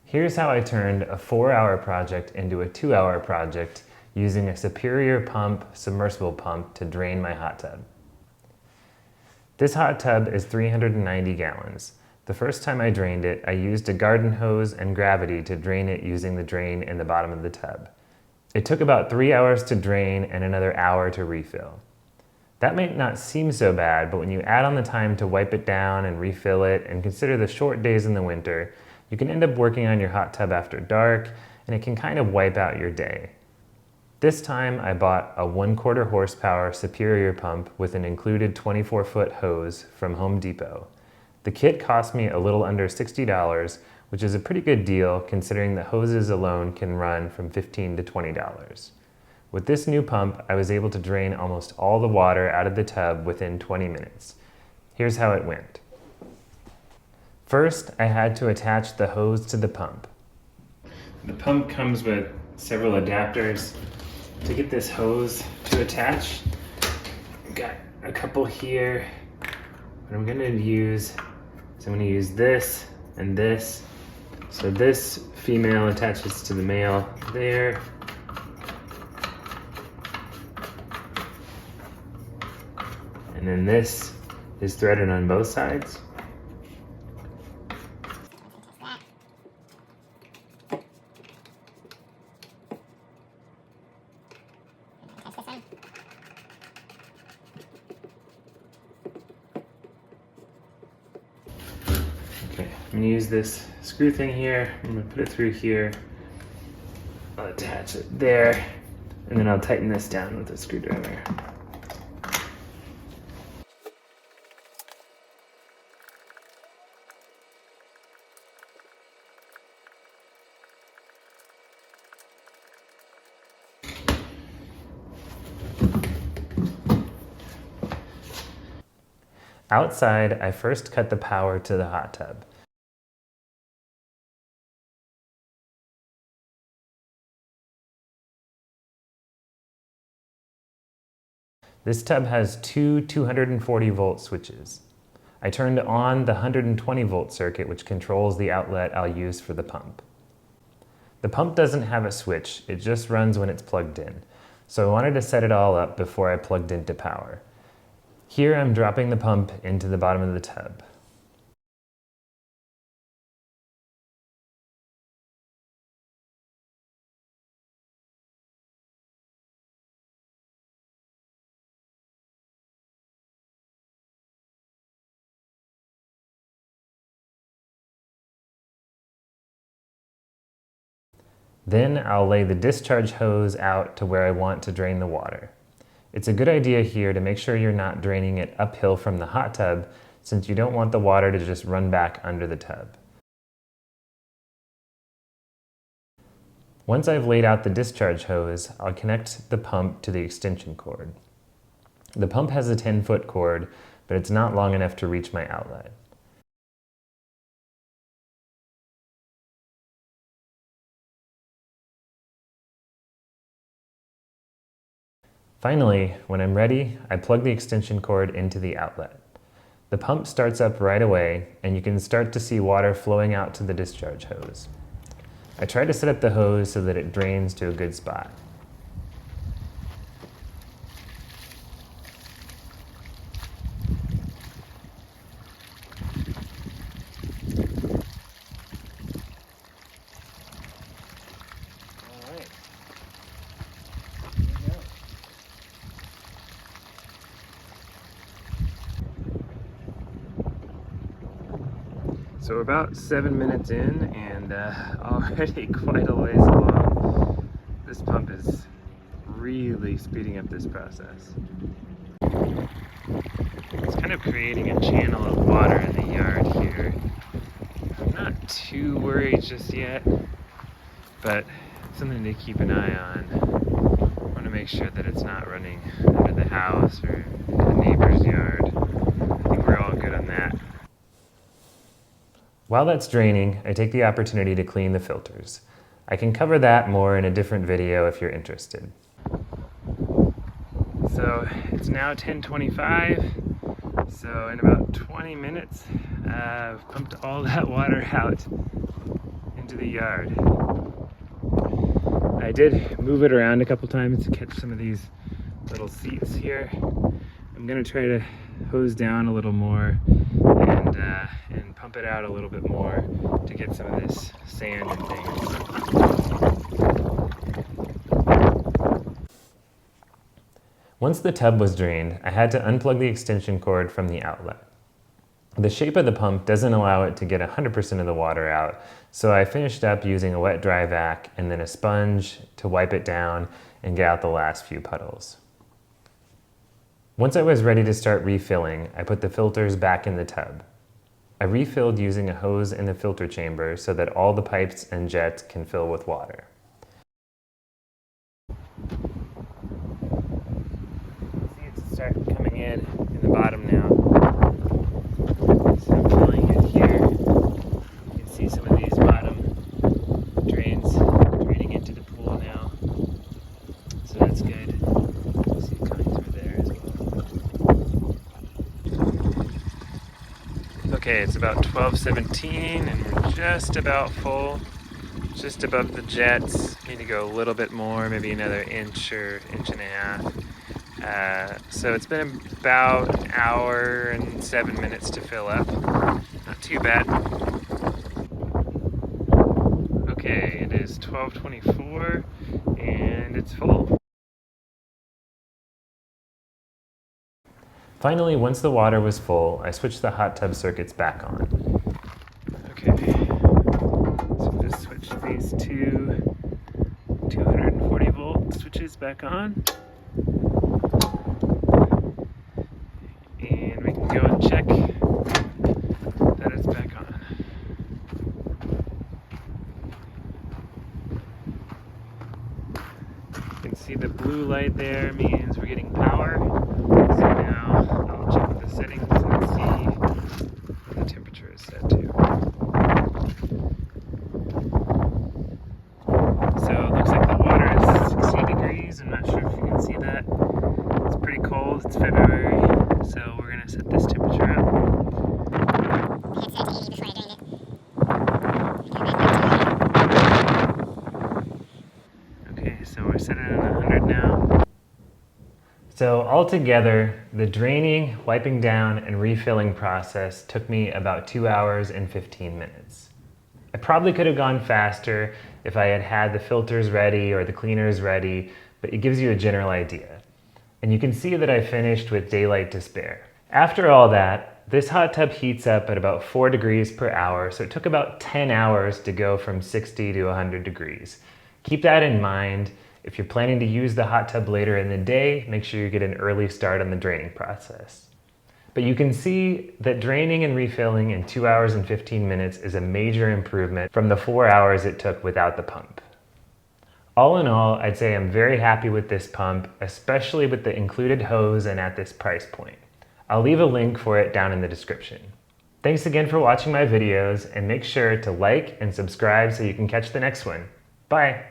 Here's how I turned a 4-hour project into a 2-hour project using a Superior Pump submersible pump to drain my hot tub. This hot tub is 390 gallons. The first time I drained it, I used a garden hose and gravity to drain it using the drain in the bottom of the tub. It took about 3 hours to drain and another hour to refill. That might not seem so bad, but when you add on the time to wipe it down and refill it and consider the short days in the winter, you can end up working on your hot tub after dark, and it can kind of wipe out your day. This time I bought a 1/4 horsepower Superior pump with an included 24-foot hose from Home Depot. The kit cost me a little under $60, which is a pretty good deal considering the hoses alone can run from $15 to $20. With this new pump, I was able to drain almost all the water out of the tub within 20 minutes. Here's how it went. First, I had to attach the hose to the pump. The pump comes with several adapters to get this hose to attach. Got a couple here. What I'm gonna use is I'm gonna use this and this. So this female attaches to the male there. And then this is threaded on both sides. Okay, I'm gonna use this screw thing here. I'm gonna put it through here. I'll attach it there, and then I'll tighten this down with a screwdriver. Outside, I first cut the power to the hot tub. This tub has two 240 volt switches. I turned on the 120 volt circuit, which controls the outlet I'll use for the pump. The pump doesn't have a switch, it just runs when it's plugged in. So I wanted to set it all up before I plugged into power. Here I'm dropping the pump into the bottom of the tub. Then I'll lay the discharge hose out to where I want to drain the water. It's a good idea here to make sure you're not draining it uphill from the hot tub, since you don't want the water to just run back under the tub. Once I've laid out the discharge hose, I'll connect the pump to the extension cord. The pump has a 10-foot cord, but it's not long enough to reach my outlet. Finally, when I'm ready, I plug the extension cord into the outlet. The pump starts up right away, and you can start to see water flowing out to the discharge hose. I try to set up the hose so that it drains to a good spot. All right. Here we go. So we're about 7 minutes in and already quite a ways along. This pump is really speeding up this process. It's kind of creating a channel of water in the yard here. I'm not too worried just yet, but something to keep an eye on. I want to make sure that it's not running under the house or the neighbor's yard. I think we're all good on that. While that's draining, I take the opportunity to clean the filters. I can cover that more in a different video if you're interested. So it's now 10:25, so in about 20 minutes I've pumped all that water out into the yard. I did move it around a couple times to catch some of these little seats here. I'm gonna try to hose down a little more and pump it out a little bit more to get some of this sand and things. Once the tub was drained, I had to unplug the extension cord from the outlet. The shape of the pump doesn't allow it to get 100% of the water out, so I finished up using a wet dry vac and then a sponge to wipe it down and get out the last few puddles. Once I was ready to start refilling, I put the filters back in the tub. I refilled using a hose in the filter chamber so that all the pipes and jets can fill with water. See, it's starting coming in the bottom now. So I'm filling it here. You can see some of these bottom drains draining into the pool now. So that's good. See it coming through there as well. Okay, it's about 12:17 and we're just about full. Just above the jets. Need to go a little bit more, maybe another inch or inch and a half. So it's been about an hour and 7 minutes to fill up. Not too bad. Okay, it is 12:24 and it's full. Finally, once the water was full, I switched the hot tub circuits back on. Okay, so just switch these two 240 volt switches back on. And we can go and check that it's back on. You can see the blue light there means we're getting power. So now I'll check the settings and see what the temperature is set to. So it looks like the water is 60 degrees. I'm not sure if you can see that. It's pretty cold. It's February. So we're going to set this temperature up. Okay, so we're setting it at 100 now. So altogether, the draining, wiping down, and refilling process took me about 2 hours and 15 minutes. I probably could have gone faster if I had had the filters ready or the cleaners ready, but it gives you a general idea. And you can see that I finished with daylight to spare. After all that, this hot tub heats up at about 4 degrees per hour, so it took about 10 hours to go from 60 to 100 degrees. Keep that in mind. If you're planning to use the hot tub later in the day, make sure you get an early start on the draining process. But you can see that draining and refilling in 2 hours and 15 minutes is a major improvement from the 4 hours it took without the pump. All in all, I'd say I'm very happy with this pump, especially with the included hose and at this price point. I'll leave a link for it down in the description. Thanks again for watching my videos, and make sure to like and subscribe so you can catch the next one. Bye!